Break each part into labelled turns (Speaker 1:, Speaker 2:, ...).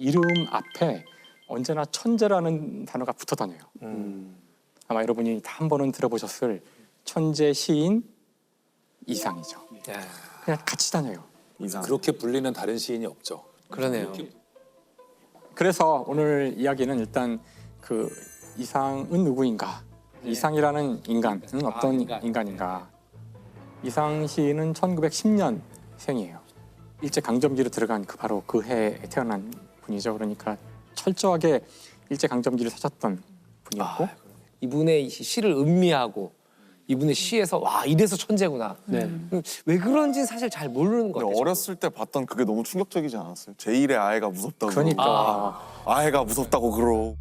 Speaker 1: 이름 앞에 언제나 천재라는 단어가 붙어 다녀요. 아마 여러분이 다 한 번은 들어보셨을 천재 시인 이상이죠.
Speaker 2: 야,
Speaker 1: 그냥 같이 다녀요.
Speaker 3: 이상.
Speaker 4: 그렇게 불리는 다른 시인이 없죠.
Speaker 2: 그러네요.
Speaker 1: 그래서 오늘 이야기는 일단 그 이상은 누구인가? 이상이라는 인간은 어떤 인간인가? 이상 시인은 1910년 생이에요. 일제 강점기로 들어간 바로 그 해에 태어난 분이죠. 그러니까 철저하게 일제 강점기를 사셨던 분이었고
Speaker 2: 이분의 시를 음미하고 이분의 시에서 와 이래서 천재구나. 왜 그런지 사실 잘 모르는 것 같아요.
Speaker 3: 어렸을 때 봤던 그게 너무 충격적이지 않았어요? 제1의 아이가 무섭다고.
Speaker 1: 그러니까
Speaker 3: 아이가 무섭다고 그러.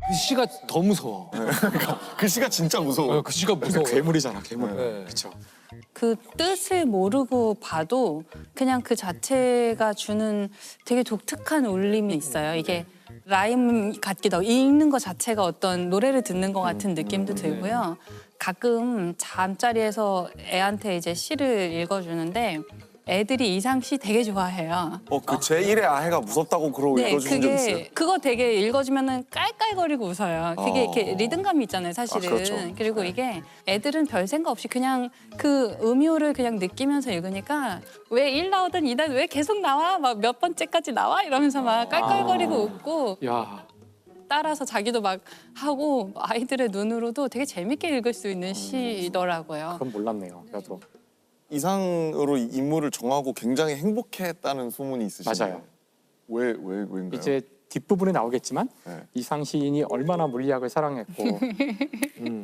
Speaker 2: 그 시가 더 무서워.
Speaker 3: 그 시가 진짜 무서워.
Speaker 2: 그 시가 무서워.
Speaker 1: 괴물이잖아, 괴물.
Speaker 2: 네.
Speaker 1: 그렇죠.
Speaker 5: 그 뜻을 모르고 봐도 그냥 그 자체가 주는 되게 독특한 울림이 있어요. 이게 라임 같기도 하고 읽는 것 자체가 어떤 노래를 듣는 것 같은 느낌도 들고요. 가끔 잠자리에서 애한테 이제 시를 읽어주는데 애들이 이상 시 되게 좋아해요.
Speaker 3: 그 제1의 아이가 무섭다고 그러고 읽어주신 적 있어요?
Speaker 5: 그거 되게 읽어주면은 깔깔거리고 웃어요. 그게 이렇게 리듬감이 있잖아요, 사실은.
Speaker 3: 그렇죠.
Speaker 5: 그리고 이게 애들은 별 생각 없이 그냥 그 음요를 그냥 느끼면서 읽으니까 왜 1 나오던 2단 왜 계속 나와? 막 몇 번째까지 나와? 이러면서 막 깔깔거리고 웃고
Speaker 1: 야,
Speaker 5: 따라서 자기도 막 하고 아이들의 눈으로도 되게 재밌게 읽을 수 있는 시더라고요.
Speaker 1: 그건 몰랐네요. 저도.
Speaker 3: 이상으로 인물을 정하고 굉장히 행복했다는 소문이 있으시네요.
Speaker 1: 맞아요.
Speaker 3: 왜인가요?
Speaker 1: 이제 뒷부분에 나오겠지만
Speaker 3: 네.
Speaker 1: 이상 시인이 얼마나 물리학을 사랑했고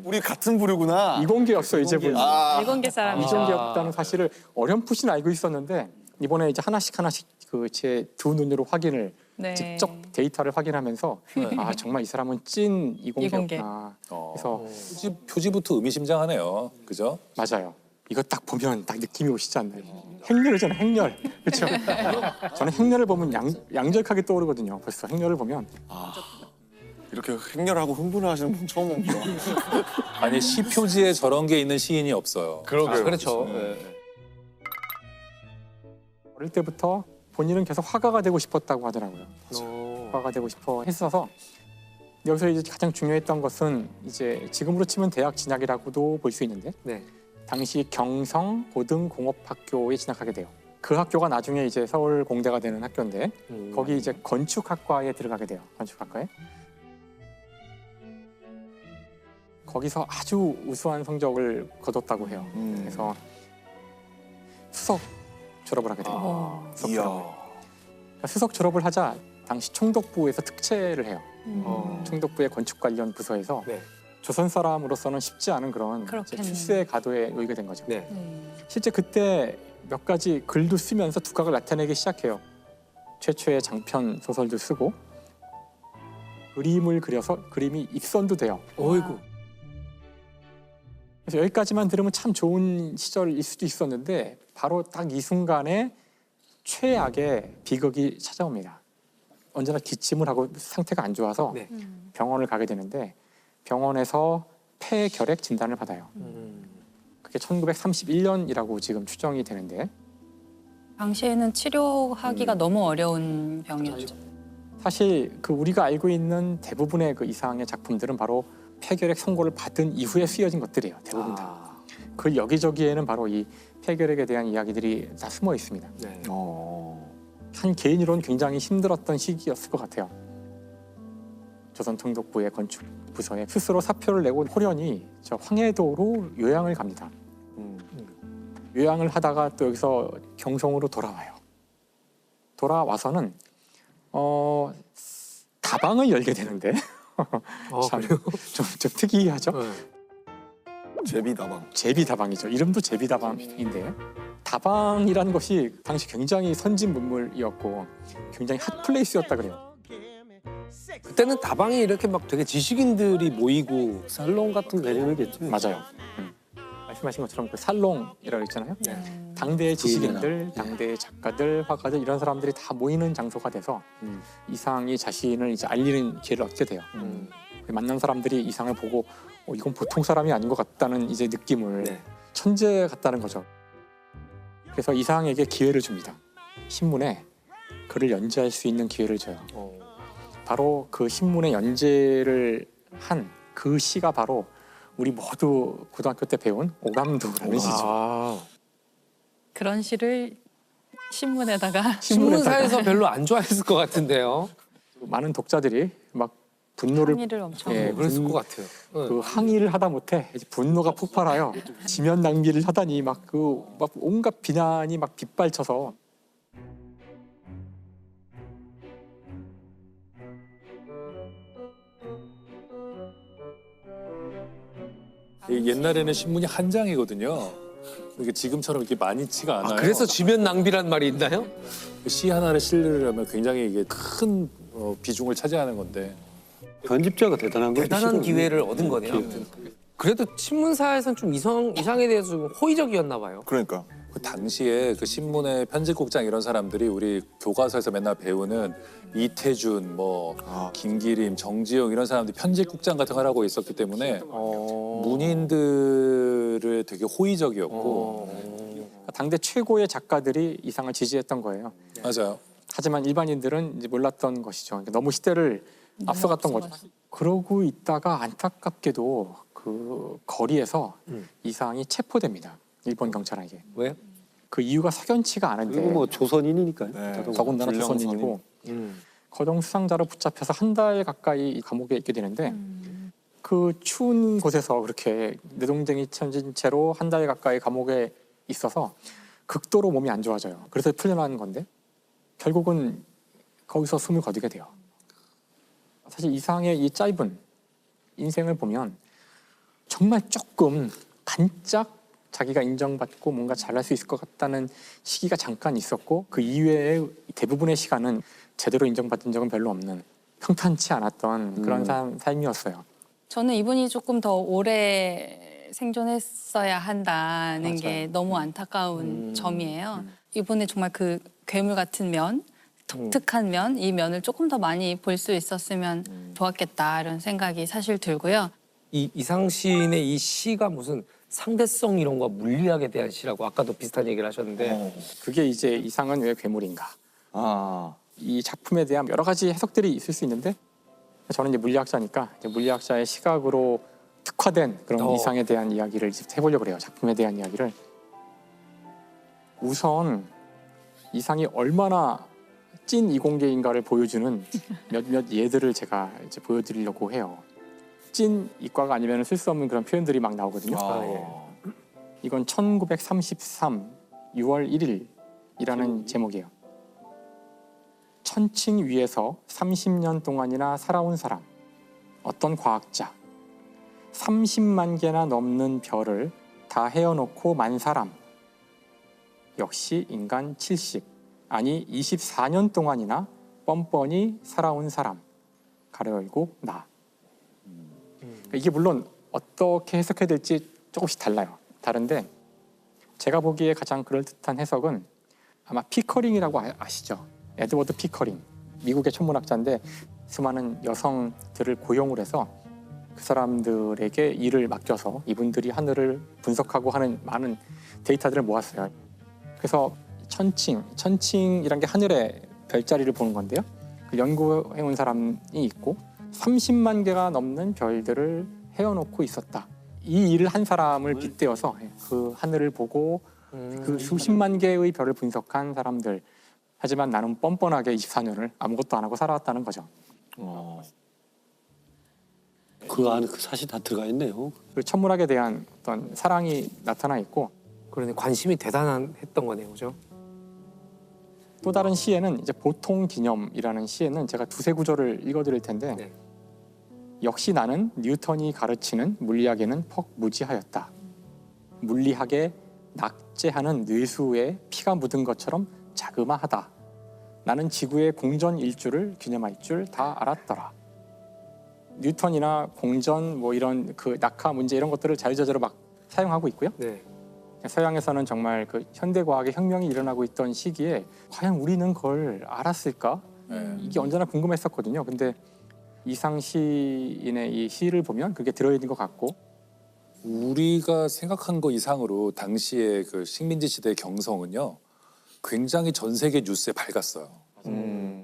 Speaker 3: 우리 같은 부류구나.
Speaker 1: 이공계였어요, 이제 보니.
Speaker 5: 일본계 사람이죠.
Speaker 1: 이공계였다는 사실을 어렴풋이 알고 있었는데 이번에 이제 하나씩 그 제 두 눈으로 확인을
Speaker 5: 네.
Speaker 1: 직접 데이터를 확인하면서 아 정말 이 사람은 찐 이공계였구나. 그래서
Speaker 4: 표지부터 의미심장하네요. 그죠?
Speaker 1: 맞아요. 이거 딱 보면 딱 느낌이 오시지 않나요? 행렬이잖아요, 행렬. 그렇죠? 저는 행렬을 보면 양절하게 떠오르거든요. 벌써 행렬을 보면
Speaker 3: 이렇게 행렬하고 흥분하시는 분 처음 봅니다.
Speaker 4: 아니 시 표지에 저런 게 있는 시인이 없어요.
Speaker 3: 그러게요.
Speaker 2: 그렇죠.
Speaker 1: 어릴 때부터 본인은 계속 화가가 되고 싶었다고 하더라고요. 화가가 되고 싶어 했어서 여기서 이제 가장 중요했던 것은 이제 지금으로 치면 대학 진학이라고도 볼 수 있는데
Speaker 2: 네.
Speaker 1: 당시 경성 고등공업학교에 진학하게 돼요. 그 학교가 나중에 이제 서울 공대가 되는 학교인데 거기 이제 건축학과에 들어가게 돼요. 건축학과에. 거기서 아주 우수한 성적을 거뒀다고 해요. 그래서 수석 졸업을 하게 돼요. 수석 졸업을. 그러니까 수석 졸업을 하자 당시 총독부에서 특채를 해요. 총독부의 건축 관련 부서에서
Speaker 2: 네.
Speaker 1: 조선 사람으로서는 쉽지 않은 그런
Speaker 5: 그렇겠네.
Speaker 1: 출세의 가도에 놓이게 된 거죠.
Speaker 2: 네.
Speaker 1: 실제 그때 몇 가지 글도 쓰면서 두각을 나타내기 시작해요. 최초의 장편 소설도 쓰고 그림을 그려서 그림이 입선도 돼요.
Speaker 2: 어이구.
Speaker 1: 그래서 여기까지만 들으면 참 좋은 시절일 수도 있었는데 바로 딱 이 순간에 최악의 비극이 찾아옵니다. 언제나 기침을 하고 상태가 안 좋아서
Speaker 2: 네.
Speaker 1: 병원을 가게 되는데 병원에서 폐결핵 진단을 받아요. 그게 1931년이라고 지금 추정이 되는데
Speaker 5: 당시에는 치료하기가 너무 어려운 병이었죠.
Speaker 1: 사실 그 우리가 알고 있는 대부분의 그 이상의 작품들은 바로 폐결핵 선고를 받은 이후에 쓰여진 것들이에요. 대부분 다. 그 여기저기에는 바로 이 폐결핵에 대한 이야기들이 다 숨어 있습니다.
Speaker 2: 네.
Speaker 1: 한 개인으로는 굉장히 힘들었던 시기였을 것 같아요. 조선 총독부의 건축 부서에 스스로 사표를 내고 호련히 저 황해도로 요양을 갑니다. 요양을 하다가 또 여기서 경성으로 돌아와요. 돌아와서는 다방을 열게 되는데 참,
Speaker 2: 그래요?
Speaker 1: 좀 특이하죠.
Speaker 3: 제비다방.
Speaker 1: 제비다방이죠. 이름도 제비다방인데 다방이라는 것이 당시 굉장히 선진 문물이었고 굉장히 핫플레이스였다 그래요.
Speaker 2: 그때는 다방이 이렇게 막 되게 지식인들이 모이고 살롱 같은 개념이겠죠.
Speaker 1: 맞아요. 말씀하신 것처럼 그 살롱이라고 했잖아요. 당대의 지식인들, 당대의 작가들, 화가들 이런 사람들이 다 모이는 장소가 돼서 이상이 자신을 이제 알리는 기회를 얻게 돼요. 만난 사람들이 이상을 보고 이건 보통 사람이 아닌 것 같다는 이제 느낌을 천재 같다는 거죠. 그래서 이상에게 기회를 줍니다. 신문에 글을 연재할 수 있는 기회를 줘요.
Speaker 2: 어.
Speaker 1: 바로 그 신문에 연재를 한 그 시가 바로 우리 모두 고등학교 때 배운 오감도라는 시죠.
Speaker 2: 아.
Speaker 5: 그런 시를 신문에다가
Speaker 2: 신문사에서 별로 안 좋아했을 것 같은데요.
Speaker 1: 많은 독자들이 막 분노를
Speaker 5: 항의를 엄청
Speaker 1: 예,
Speaker 2: 그랬을 것 같아요.
Speaker 1: 그 항의를 하다 못해 이제 분노가 폭발하여 지면 낭비를 하다니 막 온갖 비난이 막 빗발쳐서
Speaker 4: 옛날에는 신문이 한 장이거든요. 이게 지금처럼 이렇게 많지가 않아요.
Speaker 2: 그래서 지면 낭비란 말이 있나요?
Speaker 4: 시 하나를 실으려면 굉장히 이게 큰 비중을 차지하는 건데.
Speaker 6: 편집자가 대단한 거죠.
Speaker 2: 대단한
Speaker 6: 실은.
Speaker 2: 기회를 얻은 거네요. 아무튼. 그래도 신문사에서는 좀 이상에 대해서 좀 호의적이었나 봐요.
Speaker 3: 그러니까
Speaker 4: 그 당시에 그 신문의 편집국장 이런 사람들이 우리 교과서에서 맨날 배우는 이태준, 뭐 김기림, 정지용 이런 사람들이 편집국장 같은 걸 하고 있었기 때문에 문인들을 되게 호의적이었고
Speaker 1: 당대 최고의 작가들이 이상을 지지했던 거예요.
Speaker 4: 맞아요.
Speaker 1: 하지만 일반인들은 이제 몰랐던 것이죠. 그러니까 너무 시대를 앞서갔던 거죠. 그러고 있다가 안타깝게도 그 거리에서 이상이 체포됩니다. 일본 경찰에게.
Speaker 2: 왜?
Speaker 1: 그 이유가 석연치가 않은데
Speaker 6: 그리고 뭐 조선인이니까요.
Speaker 3: 네.
Speaker 1: 더군다나
Speaker 3: 불량
Speaker 1: 조선인이고 거동 수상자로 붙잡혀서 한 달 가까이 감옥에 있게 되는데 그 추운 곳에서 그렇게 내동댕이 쳐진 채로 한 달 가까이 감옥에 있어서 극도로 몸이 안 좋아져요. 그래서 풀려난 건데 결국은 거기서 숨을 거두게 돼요. 사실 이상의 이 짧은 인생을 보면 정말 조금 반짝 자기가 인정받고 뭔가 잘할 수 있을 것 같다는 시기가 잠깐 있었고 그 이외의 대부분의 시간은 제대로 인정받은 적은 별로 없는 평탄치 않았던 그런 삶이었어요.
Speaker 5: 저는 이분이 조금 더 오래 생존했어야 한다는 게 너무 안타까운 점이에요. 이분의 정말 그 괴물 같은 면, 독특한 면, 이 면을 조금 더 많이 볼 수 있었으면 좋았겠다 이런 생각이 사실 들고요.
Speaker 2: 이 이상 시인의 이 시가 무슨 상대성 이런 거 물리학에 대한 시라고 아까도 비슷한 얘기를 하셨는데
Speaker 1: 그게 이제 이상은 왜 괴물인가?
Speaker 3: 아
Speaker 1: 이 작품에 대한 여러 가지 해석들이 있을 수 있는데 저는 이제 물리학자니까 이제 물리학자의 시각으로 특화된 그런 이상에 대한 이야기를 이제 해보려고 해요. 작품에 대한 이야기를. 우선 이상이 얼마나 찐 이공계인가를 보여주는 몇몇 예들을 제가 이제 보여드리려고 해요. 찐 이과가 아니면 쓸 수 없는 그런 표현들이 막 나오거든요. 이건 1933 6월 1일이라는 제목이에요. 천칭 위에서 30년 동안이나 살아온 사람, 어떤 과학자, 30만 개나 넘는 별을 다 헤어놓고 만 사람, 역시 인간 70, 아니 24년 동안이나 뻔뻔히 살아온 사람, 가로 열고 나. 이게 물론 어떻게 해석해야 될지 조금씩 달라요. 다른데 제가 보기에 가장 그럴듯한 해석은 아마 피커링이라고 아시죠? 에드워드 피커링, 미국의 천문학자인데 수많은 여성들을 고용을 해서 그 사람들에게 일을 맡겨서 이분들이 하늘을 분석하고 하는 많은 데이터들을 모았어요. 그래서 천칭이란 게 하늘의 별자리를 보는 건데요. 그 연구해온 사람이 있고 30만 개가 넘는 별들을 헤어놓고 있었다. 이 일을 한 사람을 빗대어서 그 하늘을 보고 그 수십만 개의 별을 분석한 사람들. 하지만 나는 뻔뻔하게 24년을 아무것도 안 하고 살아왔다는 거죠.
Speaker 6: 그 안에 그 사실 다 들어가 있네요.
Speaker 1: 그 천문학에 대한 어떤 사랑이 나타나 있고
Speaker 2: 그러네 관심이 대단했던 거네요, 그죠?
Speaker 1: 또 다른 시에는 이제 보통 기념이라는 시에는 제가 두세 구절을 읽어드릴 텐데
Speaker 2: 네.
Speaker 1: 역시 나는 뉴턴이 가르치는 물리학에는 퍽 무지하였다. 물리학에 낙제하는 뇌수에 피가 묻은 것처럼 자그마하다. 나는 지구의 공전 일주를 기념할 줄 다 알았더라. 뉴턴이나 공전 뭐 이런 그 낙하 문제 이런 것들을 자유자재로 막 사용하고 있고요.
Speaker 2: 네.
Speaker 1: 서양에서는 정말 그 현대 과학의 혁명이 일어나고 있던 시기에 과연 우리는 그걸 알았을까? 이게 언제나 궁금했었거든요. 근데 이상 시인의 이 시를 보면 그게 들어있는 것 같고
Speaker 4: 우리가 생각한 거 이상으로 당시의 그 식민지 시대의 경성은요. 굉장히 전 세계 뉴스에 밝았어요.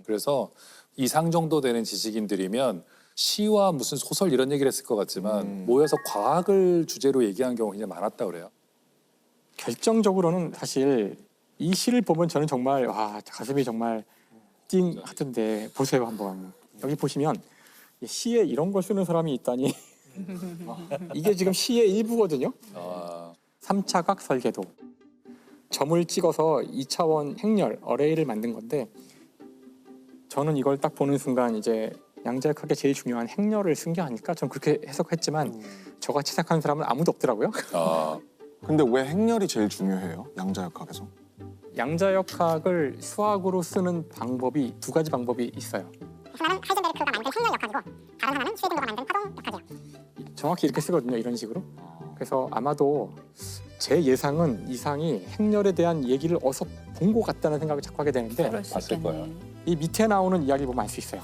Speaker 4: 그래서 이상 정도 되는 지식인들이면 시와 무슨 소설 이런 얘기를 했을 것 같지만 모여서 과학을 주제로 얘기한 경우가 굉장히 많았다 그래요.
Speaker 1: 결정적으로는 사실 이 시를 보면 저는 정말 와 가슴이 정말 띵 하던데 보세요 한번. 여기 보시면 이 시에 이런 걸 쓰는 사람이 있다니 이게 지금 시의 일부거든요.
Speaker 4: 아,
Speaker 1: 3차각 설계도. 점을 찍어서 2차원 행렬 어레이를 만든 건데 저는 이걸 딱 보는 순간 이제 양자역학의 제일 중요한 행렬을 쓴 게 아닐까 저는 그렇게 해석했지만 저같이 생각하는 사람은 아무도 없더라고요.
Speaker 4: 아,
Speaker 3: 근데 왜 행렬이 제일 중요해요? 양자역학에서?
Speaker 1: 양자역학을 수학으로 쓰는 방법이 두 가지 방법이 있어요.
Speaker 7: 하나는 하이젠베르크가 만든 행렬 역학이고 다른 하나는 슈웨딩거가 만든 파동 역학이에요.
Speaker 1: 정확히 이렇게 쓰거든요. 이런 식으로. 그래서 아마도 제 예상은 이상이 행렬에 대한 얘기를 어서 본 것 같다는 생각을 자꾸 하게 되는데
Speaker 5: 그럴 수
Speaker 4: 봤을
Speaker 5: 있겠네.
Speaker 4: 거예요.
Speaker 1: 이 밑에 나오는 이야기 보면 알 수 있어요.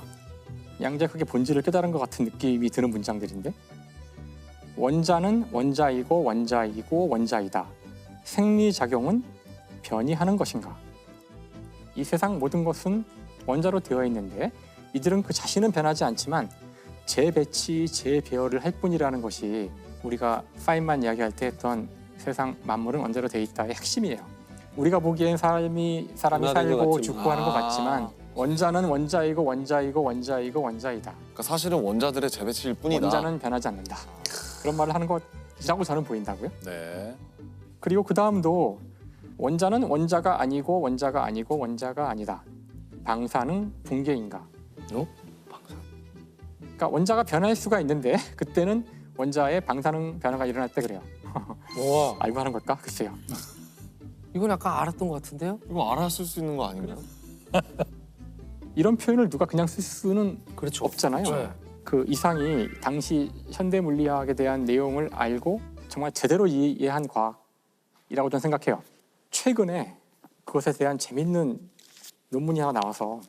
Speaker 1: 양자역학의 본질을 깨달은 것 같은 느낌이 드는 문장들인데 원자는 원자이고 원자이고 원자이다. 생리작용은 변이하는 것인가? 이 세상 모든 것은 원자로 되어 있는데 이들은 그 자신은 변하지 않지만 재배치, 재배열을 할 뿐이라는 것이 우리가 파인만 이야기할 때 했던 세상 만물은 원자로 되어 있다의 핵심이에요. 우리가 보기엔 사람이
Speaker 6: 변화된 것
Speaker 1: 살고
Speaker 6: 같지만.
Speaker 1: 죽고 하는 것 같지만 원자는 원자이고 원자이고 원자이고 원자이다.
Speaker 3: 그러니까 사실은 원자들의 재배치일 뿐이다.
Speaker 1: 원자는 변하지 않는다. 그런 말을 하는 것이라고 저는 보인다고요.
Speaker 4: 네.
Speaker 1: 그리고 그 다음도 원자는 원자가 아니고 원자가 아니고 원자가 아니다. 방사능 붕괴인가? 그러니까 원자가 변할 수가 있는데 그때는 원자의 방사능 변화가 일어날 때 그래요.
Speaker 2: 와,
Speaker 1: 알고 하는 걸까? 글쎄요.
Speaker 2: 이건 약간 알았던 것 같은데요?
Speaker 3: 이거 알았을 수 있는 거 아닌가요?
Speaker 1: 이런 표현을 누가 그냥 쓸 수는
Speaker 2: 그렇죠.
Speaker 1: 없잖아요.
Speaker 2: 네.
Speaker 1: 그 이상이 당시 현대 물리학에 대한 내용을 알고 정말 제대로 이해한 과학이라고 저는 생각해요. 최근에 그것에 대한 재밌는 논문이 하나 나와서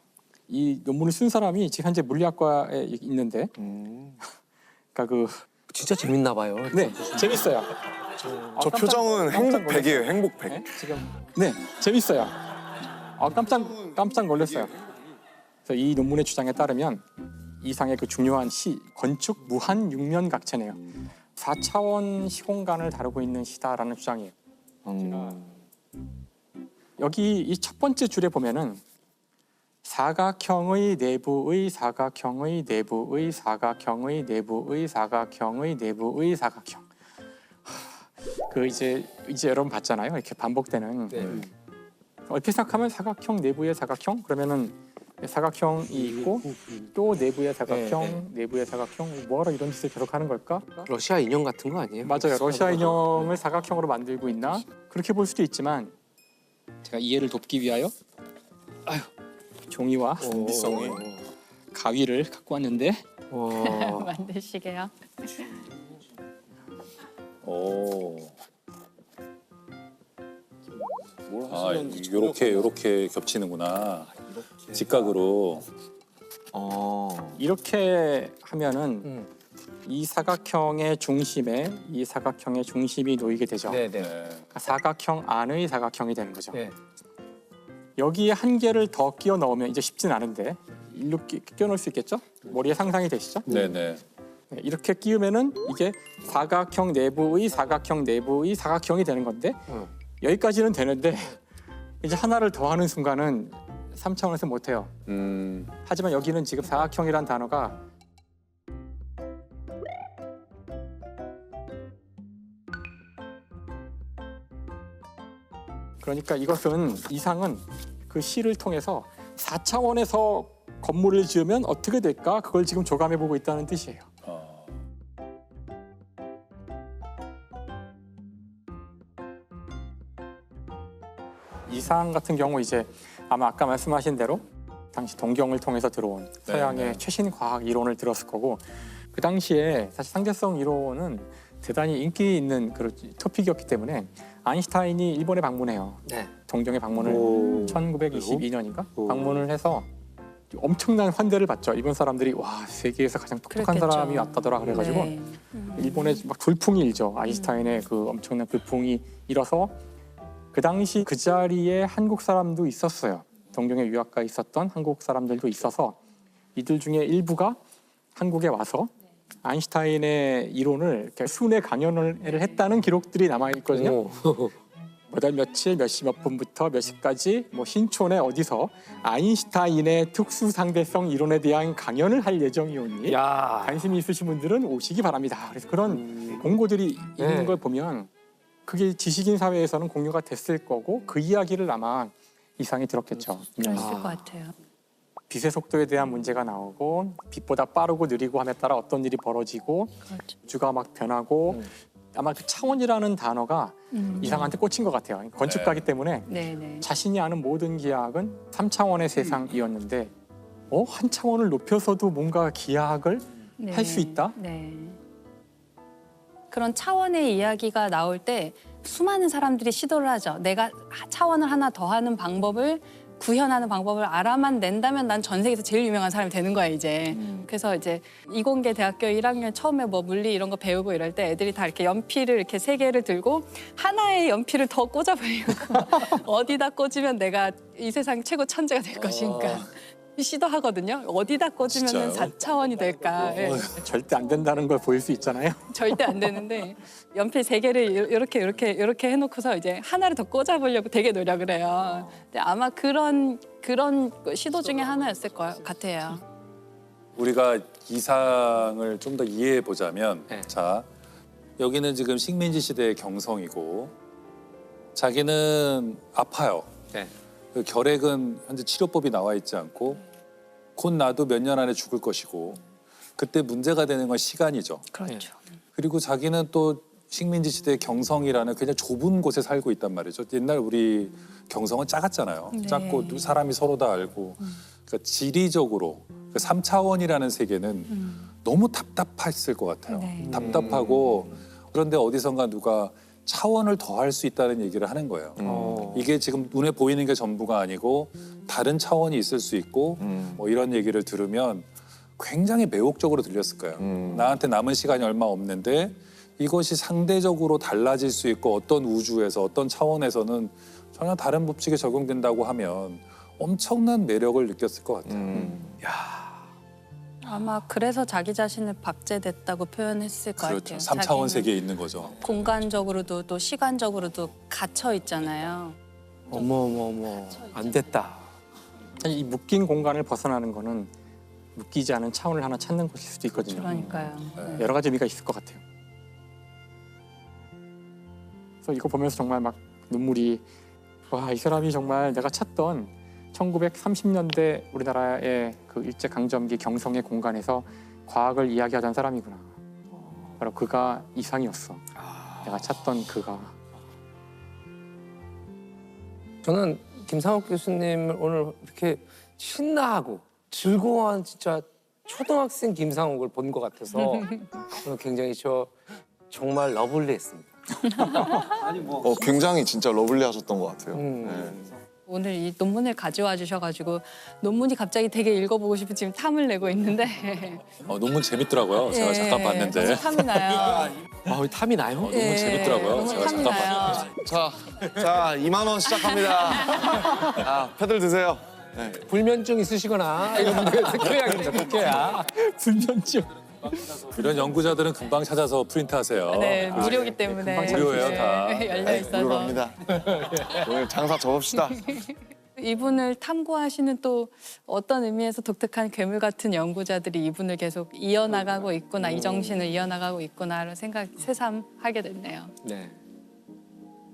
Speaker 1: 이 논문을 쓴 사람이 지금 현재 물리학과에 있는데, 그러니까 그
Speaker 2: 진짜 재밌나 봐요.
Speaker 1: 네 재밌어요.
Speaker 3: 저 표정은 행복백이에요. 행복백.
Speaker 1: 네, 지금 네 재밌어요. 깜짝 놀랐어요. 그래서 이 논문의 주장에 따르면 이상의 그 중요한 시 건축 무한 육면각체네요. 4차원 시공간을 다루고 있는 시다라는 주장이에요. 여기 이 첫 번째 줄에 보면은 사각형의 내부의 사각형의 내부의 사각형의 내부의 사각형의 내부의 사각형. 그 이제 여러분 봤잖아요. 이렇게 반복되는.
Speaker 2: 네.
Speaker 1: 얼핏 생각하면 사각형 내부의 사각형 그러면은 사각형이 있고 또 내부의 사각형, 내부의 사각형 뭐하러 이런 짓을 계속 하는 걸까?
Speaker 2: 러시아 인형 같은 거 아니에요?
Speaker 1: 맞아요. 러시아 인형을 사각형으로 만들고 있나? 그렇게 볼 수도 있지만 제가 이해를 돕기 위하여 종이와
Speaker 3: 미성이.
Speaker 1: 가위를 갖고 왔는데
Speaker 2: 와.
Speaker 5: 만드시게요.
Speaker 4: 오.
Speaker 3: 뭘
Speaker 4: 아,
Speaker 3: 하시는지
Speaker 4: 요렇게 겹치는구나. 직각으로.
Speaker 1: 이렇게 하면은 이 사각형의 중심에 이 사각형의 중심이 놓이게 되죠.
Speaker 2: 네네.
Speaker 4: 네.
Speaker 1: 그러니까 사각형 안의 사각형이 되는 거죠.
Speaker 2: 네.
Speaker 1: 여기에 한 개를 더 끼워 넣으면 이제 쉽진 않은데 일로 끼워 넣을 수 있겠죠? 머리에 상상이 되시죠?
Speaker 4: 네네.
Speaker 1: 네, 이렇게 끼우면은 이게 사각형 내부의 사각형 내부의 사각형이 되는 건데 여기까지는 되는데 이제 하나를 더하는 순간은 3차원에서 못해요. 하지만 여기는 지금 사각형이란 단어가 그러니까 이것은 이상은 그 시를 통해서 4차원에서 건물을 지으면 어떻게 될까? 그걸 지금 조감해 보고 있다는 뜻이에요. 이상 같은 경우 이제 아마 아까 말씀하신 대로 당시 동경을 통해서 들어온 서양의
Speaker 4: 네.
Speaker 1: 최신 과학 이론을 들었을 거고 그 당시에 사실 상대성 이론은 대단히 인기 있는 그런 토픽이었기 때문에 아인슈타인이 일본에 방문해요.
Speaker 2: 네.
Speaker 1: 동경에 방문을
Speaker 6: 오.
Speaker 1: 1922년인가
Speaker 6: 오.
Speaker 1: 방문을 해서 엄청난 환대를 받죠. 일본 사람들이 와 세계에서 가장 똑똑한
Speaker 5: 그렇겠죠.
Speaker 1: 사람이 왔다더라 그래가지고
Speaker 5: 네.
Speaker 1: 일본에 막 돌풍이 일죠. 아인슈타인의 그 엄청난 돌풍이 일어서 그 당시 그 자리에 한국 사람도 있었어요. 동경에 유학가 있었던 한국 사람들도 있어서 이들 중에 일부가 한국에 와서 아인슈타인의 이론을 이렇게 순회 강연을 했다는 기록들이 남아 있거든요. 몇월 며칠 몇 시 몇 분부터 몇 시까지 뭐 신촌에 어디서 아인슈타인의 특수 상대성 이론에 대한 강연을 할 예정이오니
Speaker 2: 야.
Speaker 1: 관심이 있으신 분들은 오시기 바랍니다. 그래서 그런 공고들이 있는 걸 보면 그게 지식인 사회에서는 공유가 됐을 거고 그 이야기를 아마 이상이 들었겠죠.
Speaker 5: 그랬을 것 같아요.
Speaker 1: 빛의 속도에 대한 문제가 나오고 빛보다 빠르고 느리고 함에 따라 어떤 일이 벌어지고
Speaker 5: 그렇죠.
Speaker 1: 우주가 막 변하고 아마 그 차원이라는 단어가 이상한테 꽂힌 것 같아요. 건축가기 때문에
Speaker 5: 네네.
Speaker 1: 자신이 아는 모든 기하학은 3차원의 세상이었는데 한 차원을 높여서도 뭔가 기하학을 할 수 있다?
Speaker 5: 네. 그런 차원의 이야기가 나올 때 수많은 사람들이 시도를 하죠. 내가 차원을 하나 더 하는 방법을 구현하는 방법을 알아만 낸다면 난 전 세계에서 제일 유명한 사람이 되는 거야 이제. 그래서 이제 이공계 대학교 1학년 처음에 뭐 물리 이런 거 배우고 이럴 때 애들이 다 이렇게 연필을 이렇게 3개를 들고 하나의 연필을 더 꽂아버리고 어디다 꽂으면 내가 이 세상 최고 천재가 될 것인가 시도하거든요. 어디다 꽂으면
Speaker 4: 진짜요?
Speaker 5: 4차원이 될까. 예.
Speaker 1: 절대 안 된다는 걸 보일 수 있잖아요.
Speaker 5: 절대 안 되는데 연필 3개를 이렇게 해놓고서 이제 하나를 더 꽂아보려고 되게 노력을 해요. 근데 아마 그런 시도 중에 하나였을 것 같아요.
Speaker 4: 우리가 이상을 좀 더 이해해 보자면, 자, 여기는 지금 식민지 시대의 경성이고, 자기는 아파요. 그 결핵은 현재 치료법이 나와 있지 않고, 곧 나도 몇 년 안에 죽을 것이고, 그때 문제가 되는 건 시간이죠.
Speaker 5: 그렇죠.
Speaker 4: 그리고 자기는 또 식민지 시대의 경성이라는 굉장히 좁은 곳에 살고 있단 말이죠. 옛날 우리 경성은 작았잖아요.
Speaker 5: 네.
Speaker 4: 작고 또 사람이 서로 다 알고. 그러니까 지리적으로 그 3차원이라는 세계는 너무 답답했을 것 같아요.
Speaker 5: 네.
Speaker 4: 답답하고 그런데 어디선가 누가 차원을 더 할 수 있다는 얘기를 하는 거예요. 이게 지금 눈에 보이는 게 전부가 아니고 다른 차원이 있을 수 있고 뭐 이런 얘기를 들으면 굉장히 매혹적으로 들렸을 거예요. 나한테 남은 시간이 얼마 없는데 이것이 상대적으로 달라질 수 있고 어떤 우주에서 어떤 차원에서는 전혀 다른 법칙에 적용된다고 하면 엄청난 매력을 느꼈을 것 같아요.
Speaker 5: 아마 그래서 자기 자신을 박제됐다고 표현했을 것
Speaker 4: 그렇죠.
Speaker 5: 같아요.
Speaker 4: 3차원
Speaker 5: 자기는
Speaker 4: 세계에 있는 거죠.
Speaker 5: 공간적으로도 또 시간적으로도 갇혀 있잖아요.
Speaker 2: 어머 안 됐다.
Speaker 1: 사실 이 묶인 공간을 벗어나는 거는 묶이지 않은 차원을 하나 찾는 것일 수도 있거든요.
Speaker 5: 그러니까요. 네.
Speaker 1: 여러 가지 의미가 있을 것 같아요. 그래서 이거 보면서 정말 막 눈물이 와, 이 사람이 정말 내가 찾던 1930년대 우리나라의 그 일제 강점기 경성의 공간에서 과학을 이야기하던 사람이구나. 바로 그가 이상이었어. 내가 찾던 그가.
Speaker 2: 저는 김상욱 교수님을 오늘 이렇게 신나하고 즐거워한 진짜 초등학생 김상욱을 본 것 같아서 오늘 굉장히 정말 러블리했습니다.
Speaker 3: 굉장히 진짜 러블리하셨던 것 같아요.
Speaker 5: 오늘 이 논문을 가져와 주셔가지고 논문이 갑자기 되게 읽어보고 싶은 지금 탐을 내고 있는데
Speaker 4: 논문 재밌더라고요. 제가 잠깐 봤는데.
Speaker 5: 너무 탐이 나요.
Speaker 2: 탐이 나요?
Speaker 4: 논문 재밌더라고요.
Speaker 5: 너무
Speaker 4: 제가
Speaker 5: 탐이
Speaker 4: 잠깐
Speaker 5: 나요.
Speaker 4: 봤는데.
Speaker 3: 자, 2만 원 시작합니다. 자, 패들 드세요.
Speaker 2: 불면증 있으시거나 이런 분들 특효약입니다. 특효약.
Speaker 1: 불면증.
Speaker 4: 이런 연구자들은 금방 찾아서 프린트하세요.
Speaker 5: 네, 무료기 때문에
Speaker 4: 무료예요, 다.
Speaker 5: 열려 있어서.
Speaker 3: 무료랍니다. 오늘 장사 접읍시다.
Speaker 5: 이분을 탐구하시는 또 어떤 의미에서 독특한 괴물 같은 연구자들이 이분을 계속 이어나가고 있구나, 이 정신을 이어나가고 있구나를 새삼하게 됐네요.
Speaker 2: 네.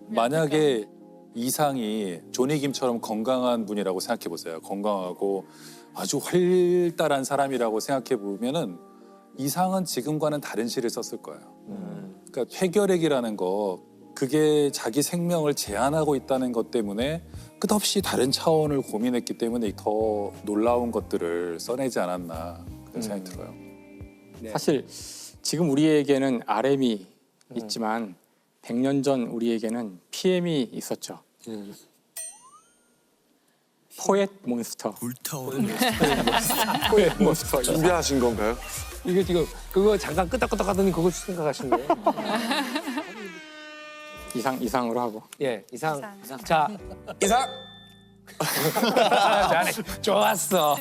Speaker 4: 만약에 이상이 조니 김처럼 건강한 분이라고 생각해 보세요. 건강하고 아주 활달한 사람이라고 생각해 보면은 이상은 지금과는 다른 시를 썼을 거예요. 그러니까 폐결핵이라는 거 그게 자기 생명을 제한하고 있다는 것 때문에 끝없이 다른 차원을 고민했기 때문에 더 놀라운 것들을 써내지 않았나 그런 생각이 들어요.
Speaker 1: 사실 지금 우리에게는 RM이 있지만 100년 전 우리에게는 PM이 있었죠. 포엣 몬스터. 포엣 몬스터.
Speaker 3: 준비하신 건가요?
Speaker 2: 이게 지금 그거 잠깐 끄덕끄덕 하더니 그거 생각하신 거예요?
Speaker 1: 이상으로 하고.
Speaker 2: 예, 이상.
Speaker 5: 이상.
Speaker 2: 자,
Speaker 3: 이상.
Speaker 2: 잘해. 좋았어.